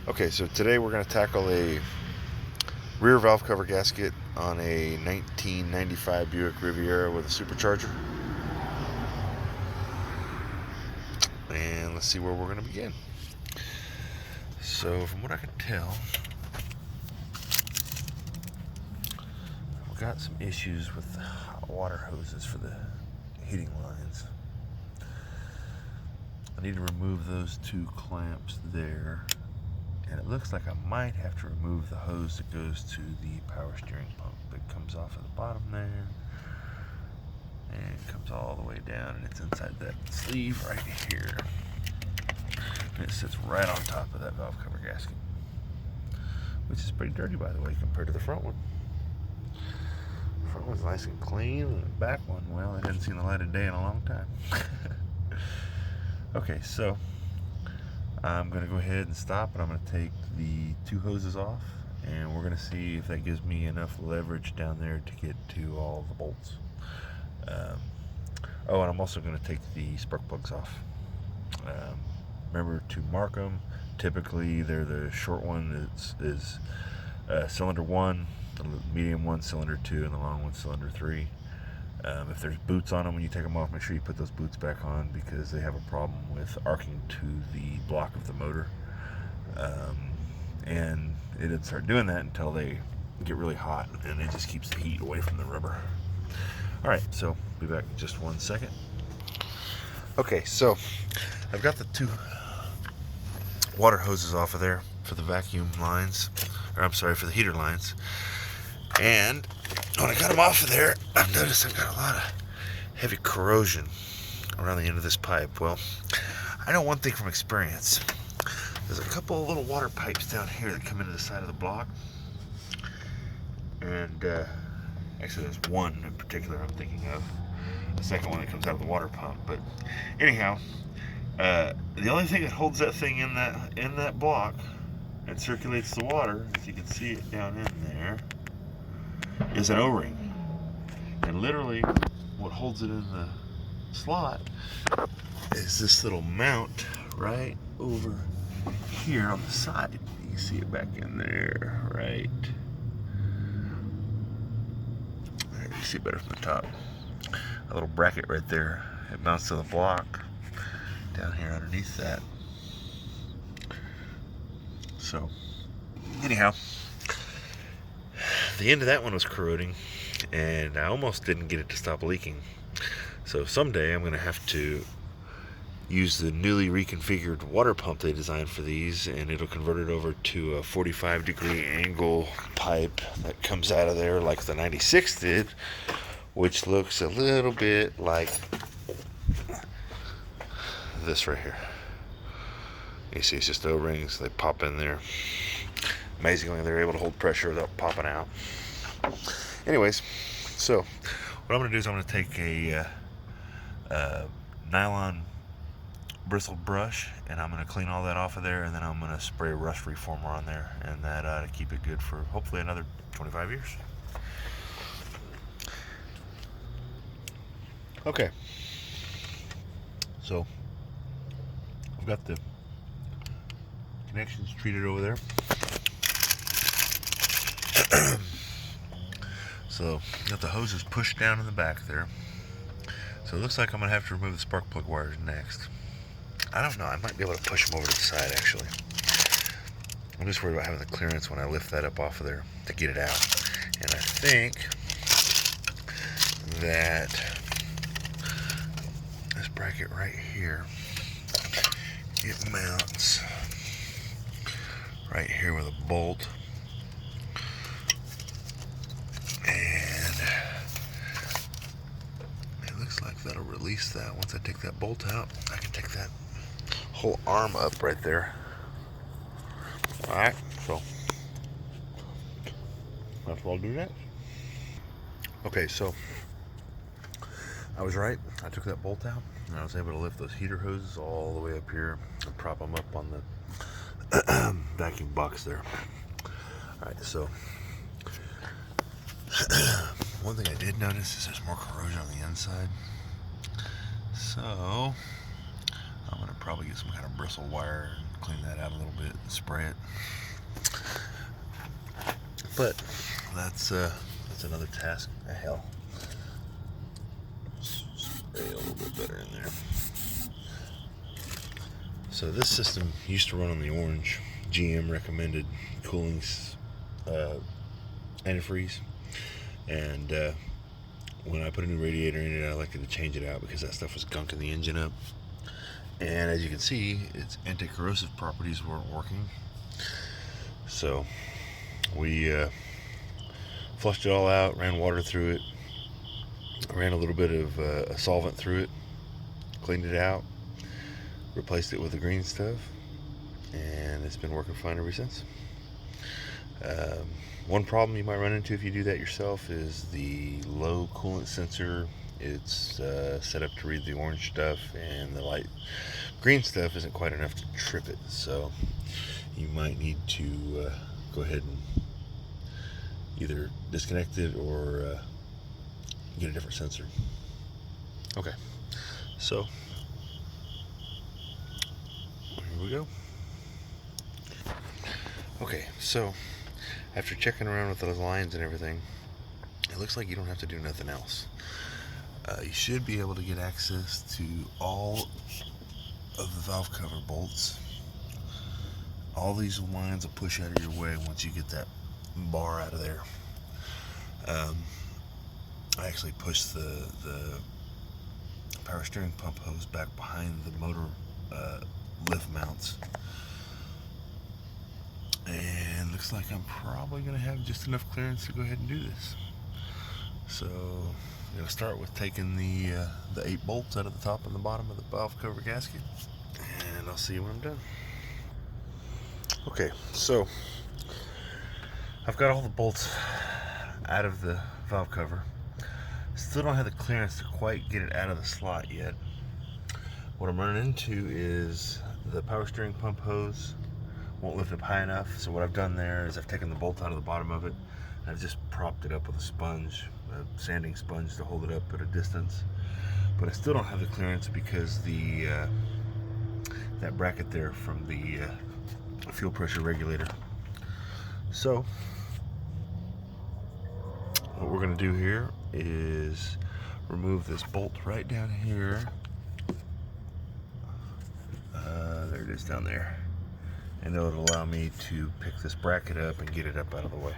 Okay, so today we're going to tackle a rear valve cover gasket on a 1995 Buick Riviera with a supercharger. And let's see where we're going to begin. So from what I can tell, we've got some issues with the hot water hoses for the heating lines. I need to remove those two clamps there. And it looks like I might have to remove the hose that goes to the power steering pump. It comes off at the bottom there and comes all the way down, and it's inside that sleeve right here. And it sits right on top of that valve cover gasket, which is pretty dirty, by the way, compared to the front one. The front one's nice and clean, and the back one, well, it hasn't seen the light of day in a long time. Okay, so I'm going to go ahead and stop, and I'm going to take the two hoses off, and we're going to see if that gives me enough leverage down there to get to all the bolts. Oh, and I'm also going to take the spark plugs off. Remember to mark them. Typically, they're the short one is cylinder 1, the medium one cylinder 2, and the long one cylinder 3. If there's boots on them when you take them off, make sure you put those boots back on, because they have a problem with arcing to the block of the motor. And it didn't start doing that until they get really hot, and it just keeps the heat away from the rubber. Alright, so be back in just 1 second. Okay, so I've got the two water hoses off of there for the vacuum lines, or I'm sorry, for the heater lines. And when I got them off of there, I've noticed I've got a lot of heavy corrosion around the end of this pipe. Well, I know one thing from experience. There's a couple of little water pipes down here that come into the side of the block. And actually there's one in particular I'm thinking of. The second one that comes out of the water pump. But anyhow, the only thing that holds that thing in that block and circulates the water, as you can see it down in there, is an O-ring. And literally what holds it in the slot is this little mount right over here on the side. You can see it back in there, right there. You can see it better from the top. A little bracket right there. It mounts to the block down here underneath that. So anyhow, the end of that one was corroding, and I almost didn't get it to stop leaking. So someday I'm going to have to use the newly reconfigured water pump they designed for these, and it'll convert it over to a 45-degree angle pipe that comes out of there like the 96 did, which looks a little bit like this right here. You see, it's just O-rings. They pop in there. Amazingly, they're able to hold pressure without popping out. Anyways, so what I'm going to do is I'm going to take a nylon bristled brush, and I'm going to clean all that off of there, and then I'm going to spray rust reformer on there, and that ought to keep it good for hopefully another 25 years. Okay, so I've got the connections treated over there. So got the hoses pushed down in the back there. So it looks like I'm gonna have to remove the spark plug wires next. I don't know, I might be able to push them over to the side actually. I'm just worried about having the clearance when I lift that up off of there to get it out. And I think that this bracket right here, it mounts right here with a bolt. And it looks like that'll release that. Once I take that bolt out, I can take that whole arm up right there. Alright, so that's what I'll do next. Okay, so I was right. I took that bolt out, and I was able to lift those heater hoses all the way up here and prop them up on the vacuum box there. Alright, so one thing I did notice is there's more corrosion on the inside. So I'm going to probably get some kind of bristle wire and clean that out a little bit and spray it. But that's another task. Hell, spray a little bit better in there. So this system used to run on the orange. GM recommended cooling antifreeze, and when I put a new radiator in it, I elected to change it out because that stuff was gunking the engine up. And as you can see, its anti-corrosive properties weren't working. So we flushed it all out, ran water through it, ran a little bit of a solvent through it, cleaned it out, replaced it with the green stuff, and it's been working fine ever since. One problem you might run into if you do that yourself is the low coolant sensor. It's set up to read the orange stuff, and the light green stuff isn't quite enough to trip it, so you might need to go ahead and either disconnect it or get a different sensor. Okay, so here we go. Okay, so after checking around with those lines and everything, it looks like you don't have to do nothing else. You should be able to get access to all of the valve cover bolts. All these lines will push out of your way once you get that bar out of there. I actually pushed the power steering pump hose back behind the motor lift mounts, and looks like I'm probably going to have just enough clearance to go ahead and do this. So I'm going to start with taking the 8 bolts out of the top and the bottom of the valve cover gasket, and I'll see you when I'm done. Okay, so I've got all the bolts out of the valve cover. Still don't have the clearance to quite get it out of the slot yet. What I'm running into is the power steering pump hose won't lift up high enough. So what I've done there is I've taken the bolt out of the bottom of it, and I've just propped it up with a sponge, a sanding sponge, to hold it up at a distance. But I still don't have the clearance because the that bracket there from the fuel pressure regulator. So what we're going to do here is remove this bolt right down here. There it is down there, and it'll allow me to pick this bracket up and get it up out of the way.